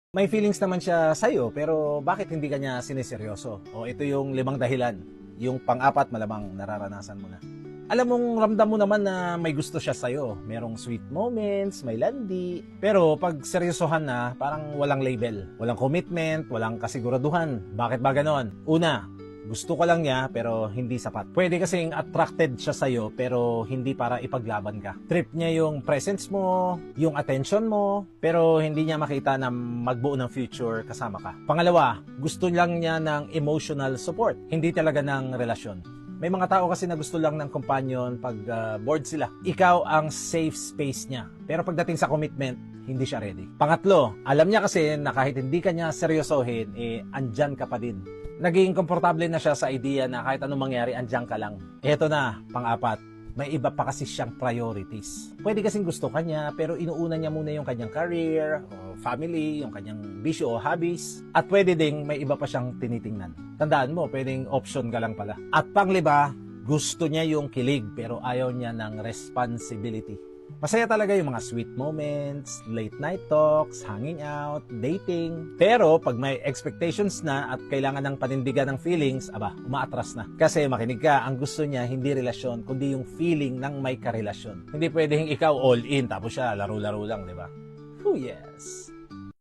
May feelings naman siya sa'yo, pero bakit hindi ka niya siniseryoso? O ito yung 5 dahilan. Yung pang-4, malamang nararanasan mo na. Alam mong ramdam mo naman na may gusto siya sa'yo. Merong sweet moments, may landi. Pero pag seryosohan na, parang walang label. Walang commitment, walang kasiguraduhan. Bakit ba ganon? Una, gusto ko lang niya pero hindi sapat. Pwede kasing attracted siya sa'yo pero hindi para ipaglaban ka. Trip niya yung presence mo, yung attention mo, pero hindi niya makita na magbuo ng future kasama ka. Pangalawa, gusto lang niya ng emotional support, hindi talaga ng relasyon. May mga tao kasi na gusto lang ng companion pag bored sila. Ikaw ang safe space niya. Pero pagdating sa commitment, hindi siya ready. Pangatlo, alam niya kasi na kahit hindi ka niya seryosohin, andyan ka pa din. Naging komportable na siya sa idea na kahit anong mangyari, andyan ka lang. Eto na, pang-4, may iba pa kasi siyang priorities. Pwede kasing gusto ka niya, pero inuuna niya muna yung kanyang career, o family, yung kanyang bisyo o hobbies. At pwede ding may iba pa siyang tinitingnan. Tandaan mo, pwedeng option ka lang pala. At pang-5, gusto niya yung kilig, pero ayaw niya ng responsibility. Masaya talaga yung mga sweet moments, late night talks, hanging out, dating. Pero pag may expectations na at kailangan ng panindigan ng feelings, umaatras na. Kasi makinig ka, ang gusto niya hindi relasyon, kundi yung feeling ng may karelasyon. Hindi pwedeng ikaw all in, tapos siya laro-laro lang, di ba? Oh yes!